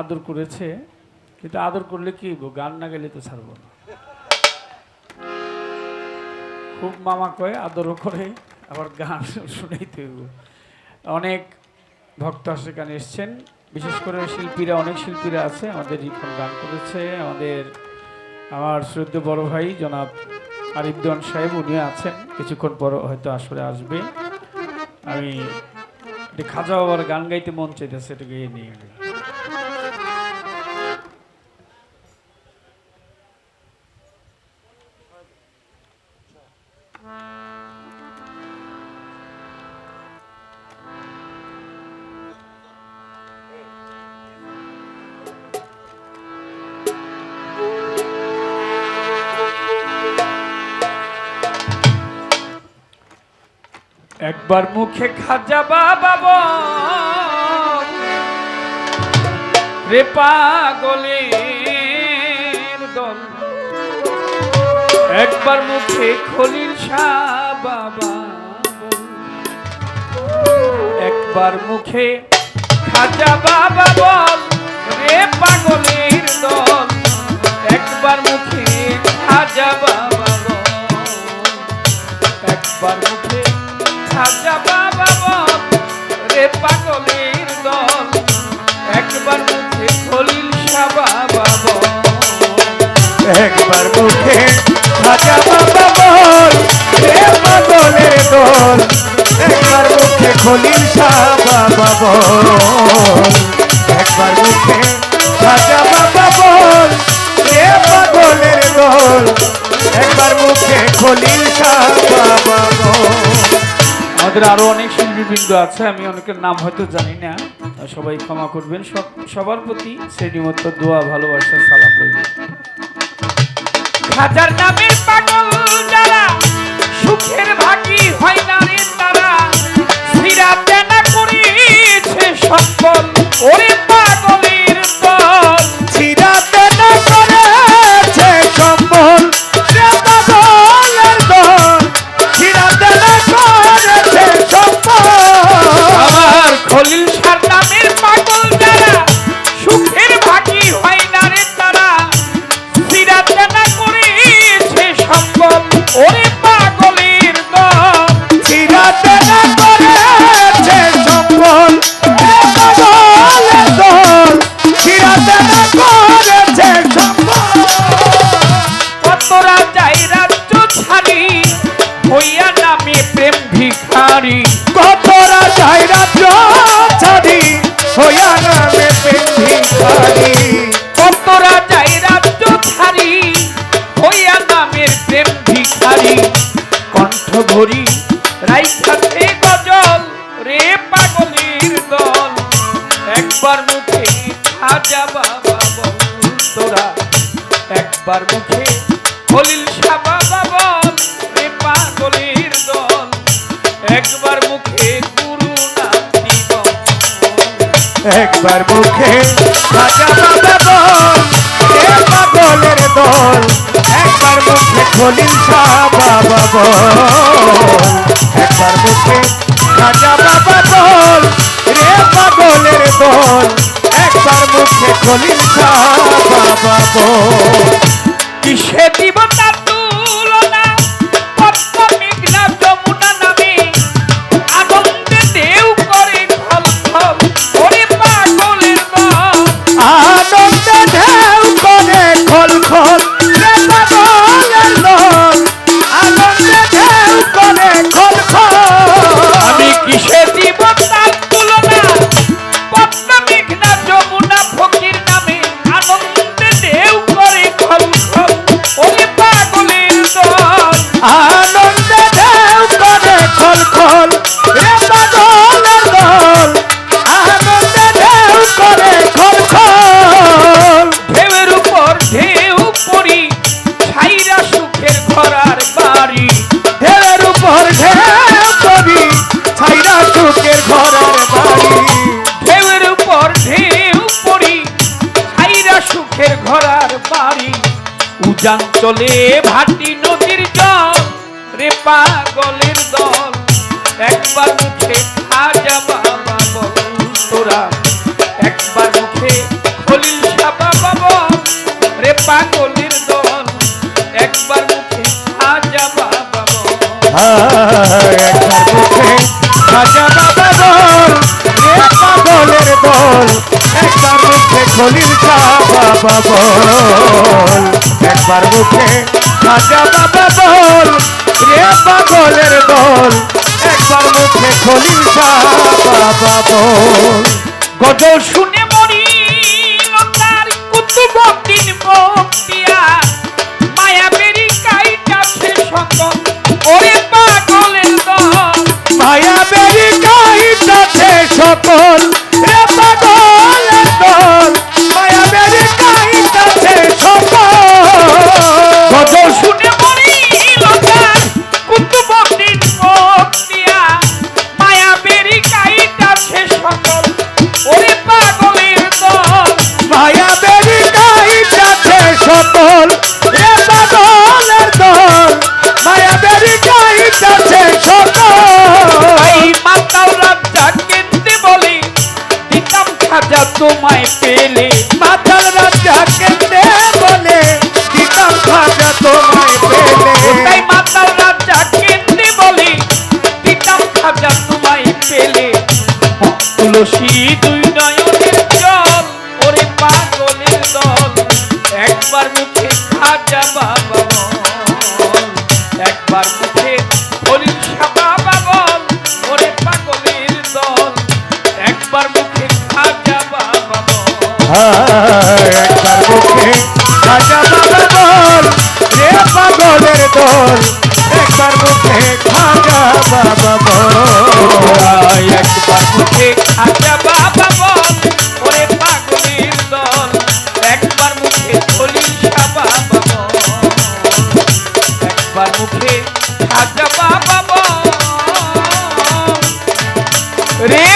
আদর করেছে, কিন্তু আদর করলে কি গান না গেলে তো ছাড়বো না। খুব মামা কয়, আদরও করে, আবার গান শুনাইতে হইব। অনেক ভক্ত সেখানে এসছেন, বিশেষ করে শিল্পীরা, অনেক শিল্পীরা আছে। আমাদের রিপন গান করেছে, আমার শ্রদ্ধেয় বড় ভাই জনাব আরিফ দেওয়ান সাহেব, উনিও আছেন, কিছুক্ষণ পর হয়তো আসলে আসবে। আমি খাজা বাবার গান গাইতে মন চাইতেছে, এটা গিয়ে নিয়ে গেল। একবার মুখে খাজা বাবা বল রে পাগলের দল, একবার মুখে খলিল শাহ বাবা বল, একবার মুখে খাজা বাবা বল রে পাগলের দল, একবার মুখে খাজা বাবা বল, একবার মুখে খাজা বাবা বল রে পাগলের দল, একবার মুখে খলিল শাহ বাবা বল, একবার মুখে খাজা বাবা বল রে পাগলের দল, একবার মুখে খলিল শাহ বাবা বল, একবার মুখে খাজা বাবা বল রে পাগলের দল, একবার মুখে খলিল শাহ বাবা বল। আমাদের আরো অনেক শিল্পীবৃন্দ আছে, আমি অনেকের নাম হয়তো জানি না, সবাই ক্ষমা করবেন। সবার প্রতি শ্রেণীমতো দোয়া, ভালোবাসা, সালাম রইল। খাজার নামের পাগল যারা, সুখের ভাগী হয় না রে তারা, সিরাতে না করেছে সম্বল ওরে পাগলের দল, সিরাতে না করেছে সম্বল রে পাগলের দল, সিরাতে না করেছে সম্বল। আমার খলিল শাহ নামের পাগল যারা, সুখের ভাগী হয় না রে তারা, সিরাতে না করেছে সম্বল ওরে পাগলের দল, সিরাতে না করেছে সম্বল রে পাগলের দল, সিরাতে না করেছে সম্বল। কতরা যাই রাজ্য ছাড়ি হইয়া নামে প্রেম ভিখারি, কতরা যায় রাজ্য ছাড়ি হইয়া নামে প্রেম ভিখারি, কতরা যাই রাজ্য ছাড়ি হইয়া নামের প্রেম ভিখারি, কণ্ঠ ভরি রাইখাতে গজল রে পাগলের দল, একবার মুখে খাজা বাবা বল তোরা, একবার মুখে খলিল শাহ বাবা বল রে পাগলের দল, একবার মুখে গুরু নাতি বল, একবার মুখে খাজা বাবা বল রে পাগলের দল, একবার মুখে খলিল শাহ বাবা বল, একবার মুখে খাজা বাবা বল রে পাগলের দল, একবার মুখে খলিল শাহ বাবা বল। কিসে দিব তার তুলনা, পদ্ম মেঘনা যমুনা নামে আনন্দে ঢেউ করে খল খল ওরে পাগলের দল, আনন্দে ঢেউ করে খল খল রে পাগলের দল, আনন্দে ঢেউ করে খল খল। আমি কিসে দিব তার তুলনা, পদ্ম মেঘনা যমুনা ফকির নামে আনন্দে ঢেউ করে খল খল ওরে পাগলের দল, আনন্দে ঢেউ করে খল খল রে পাগলের দল, আনন্দে ঢেউ করে খল খল। ঢেউয়ের উপর ঢেউ পড়ি ছাইরা সুখের ঘরার বাড়ি, ঢেউয়ের উপর ঢেউ কবি ছাইরা সুখের ঘরের বাড়ি, ঢেউয়ের উপর ঢেউ পড়ি ছাইরা সুখের ঘরার বাড়ি, উজান চলে ভাটি নদীর জল রে পাগলের দল, একবার মুখে খাজা বাবা বল তোরা, একবার মুখে খলিল খলিল শাহ বাবা বল একবার মুখে খাজা বাবা বল রে পাগলের দল একবার মুখে খলিল শাহ বাবা বল গদ শুনে মরি লতার কুতুবউদ্দিন বক্তিয়া মায়া বেরি কাইটাছে সকল ওরে পাগলের দল মায়া বেরি কাইটাছে সকল রে পাগলের দল মায়া বেরি কাইটাছে সকল গদ শুনে মরি লতার কুতুবউদ্দিন বক্তিয়া মায়া বেরি কাইটাছে সকল ওরে পাগলের দল মায়া বেরি কাইটাছে সকল রে পাগলের দল মায়া বেরি কাইটাছে সকল এই মাতাল রাজা কেন্দ্রে বলে দিতাম খাজা তোমায় পেলে মাতাল রাজা কেন্দ্রে বলে দিতাম খাজা তোমায় পেলে তাই মাতাল রাজা কেন্দ্রে বলে দিতাম খাজা তোমায় পেলে তুলসী দুই নয়নের জল ওরে পাগলের দল একবার মুখে খাজা বাবা বল একবার মুখে খলিল শাহ বাবা বল ওরে পাগলের দল একবার মুখে খাজা বাবা বল একবার মুখে খাজা বাবা বল রে পাগলের দল একবার মুখে খাজা বাবা বল একবার মুখে খাজা বাবা বল ওরে পাগলের দল একবার মুখে খলিল শাহ বাবা বল একবার মুখে খাজা বাবা বল রে